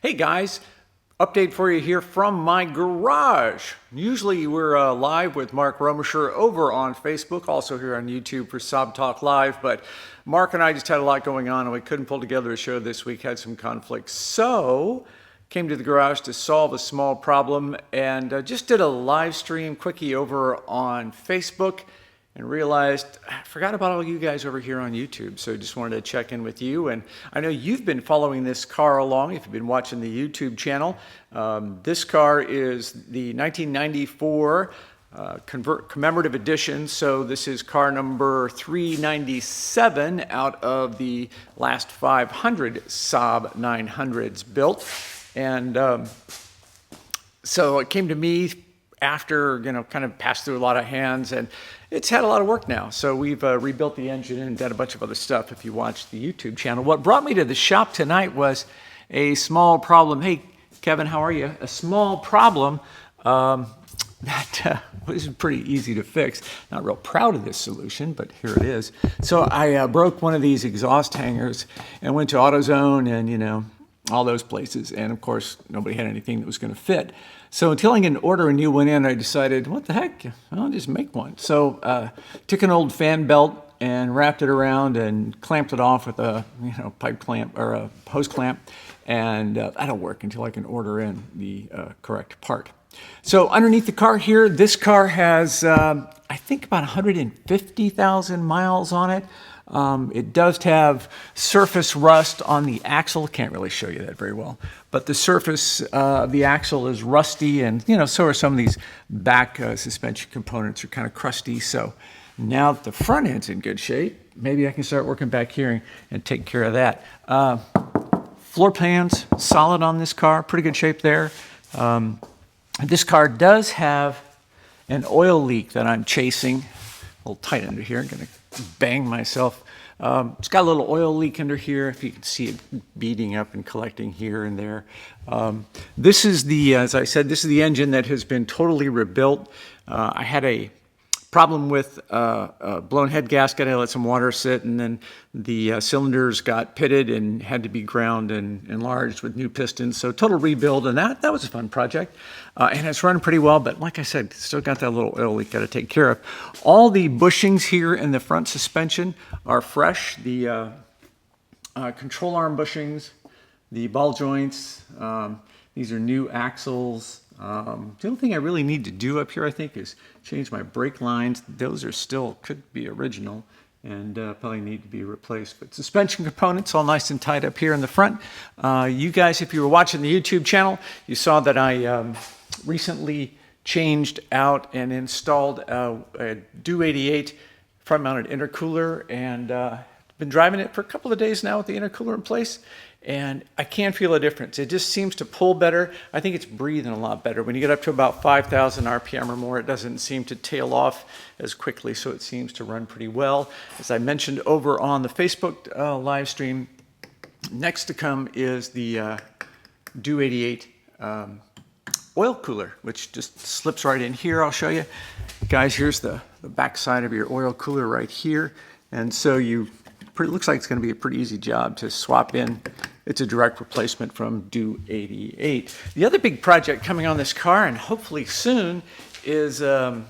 Hey guys, update for you here from my garage. Usually we're live with Mark Romisher over on Facebook, also here on YouTube for SAAB Talk Live, but Mark and I just had a lot going on and we couldn't pull together a show this week, had some conflicts. So came to the garage to solve a small problem and just did a live stream quickie over on Facebook and realized I forgot about all you guys over here on YouTube. So just wanted to check in with you. And I know you've been following this car along if you've been watching the YouTube channel. This car is the 1994 commemorative edition. So this is car number 397 out of the last 500 SAAB 900s built. And so it came to me after, kind of passed through a lot of hands, and it's had a lot of work now. So we've rebuilt the engine and done a bunch of other stuff if you watch the YouTube channel. What brought me to the shop tonight was a small problem. Hey, Kevin, how are you? A small problem that was pretty easy to fix. Not real proud of this solution, but here it is. So I broke one of these exhaust hangers and went to AutoZone and, all those places. And of course, nobody had anything that was going to fit. So until I can order a new one in, I decided, what the heck, I'll just make one. So took an old fan belt and wrapped it around and clamped it off with a pipe clamp or a hose clamp. And that'll work until I can order in the correct part. So underneath the car here, this car has, I think, about 150,000 miles on it. It does have surface rust on the axle. Can't really show you that very well. But the surface of the axle is rusty, and so are some of these back suspension components are kind of crusty. So now that the front end's in good shape, maybe I can start working back here and take care of that. Floor pans, solid on this car, pretty good shape there. This car does have an oil leak that I'm chasing. A little tight under here. I'm going to bang myself. It's got a little oil leak under here, if you can see it beading up and collecting here and there. This is the, as I said, this is the engine that has been totally rebuilt. I had a problem with a blown head gasket. I let some water sit, and then the cylinders got pitted and had to be ground and enlarged with new pistons. So total rebuild, and that was a fun project. And it's running pretty well, but like I said, still got that little oil leak got to take care of. All the bushings here in the front suspension are fresh. The control arm bushings, the ball joints, these are new axles. The only thing I really need to do up here, I think, is change my brake lines. Those are still, could be original, and probably need to be replaced. But suspension components all nice and tight up here in the front. You guys, if you were watching the YouTube channel, you saw that I recently changed out and installed a Do 88 front-mounted intercooler, and been driving it for a couple of days now with the intercooler in place. And I can feel a difference. It just seems to pull better. I think it's breathing a lot better. When you get up to about 5,000 RPM or more, it doesn't seem to tail off as quickly, so it seems to run pretty well. As I mentioned over on the Facebook live stream, next to come is the Do 88 oil cooler, which just slips right in here. I'll show you. Guys, here's the back side of your oil cooler right here. And so it looks like it's going to be a pretty easy job to swap in. It's a direct replacement from Do 88. The other big project coming on this car, and hopefully soon, is going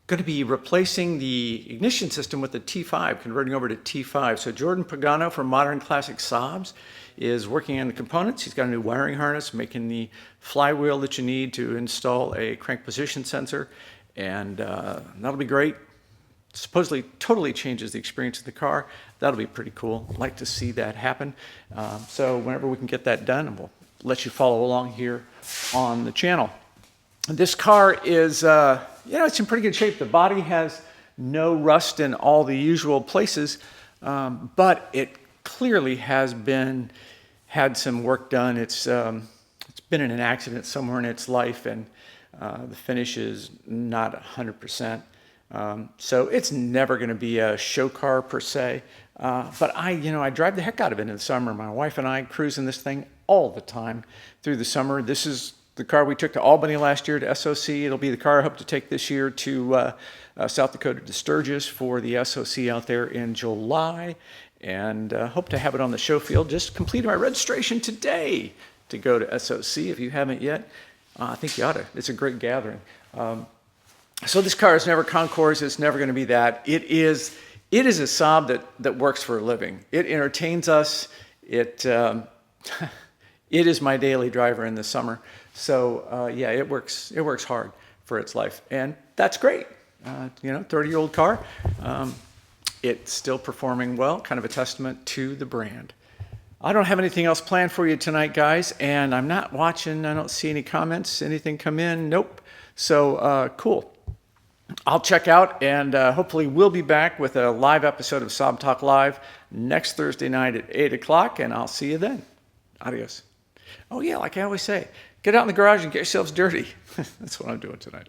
to be replacing the ignition system with the T5, converting over to T5. So Jordan Pagano from Modern Classic SAABs is working on the components. He's got a new wiring harness, making the flywheel that you need to install a crank position sensor, and that'll be great. Supposedly totally changes the experience of the car. That'll be pretty cool. I'd like to see that happen. So whenever we can get that done, we'll let you follow along here on the channel. This car is, it's in pretty good shape. The body has no rust in all the usual places, but it clearly has had some work done. It's been in an accident somewhere in its life, and the finish is not 100%. So it's never going to be a show car per se, but I drive the heck out of it in the summer. My wife and I cruising this thing all the time through the summer. This is the car we took to Albany last year to SOC. It'll be the car I hope to take this year to South Dakota to Sturgis for the SOC out there in July, and hope to have it on the show field. Just completed my registration today. to go to SOC if you haven't yet. I think you ought to. It's a great gathering. So this car is never Concours. It's never going to be that. It is a Saab that works for a living. It entertains us. It is my daily driver in the summer. So yeah, it works hard for its life, and that's great. 30-year-old car. It's still performing well. Kind of a testament to the brand. I don't have anything else planned for you tonight, guys, and I'm not watching. I don't see any comments. Anything come in? Nope. So cool. I'll check out, and hopefully we'll be back with a live episode of Saab Talk Live next Thursday night at 8 o'clock, and I'll see you then. Adios. Oh, yeah, like I always say, get out in the garage and get yourselves dirty. That's what I'm doing tonight.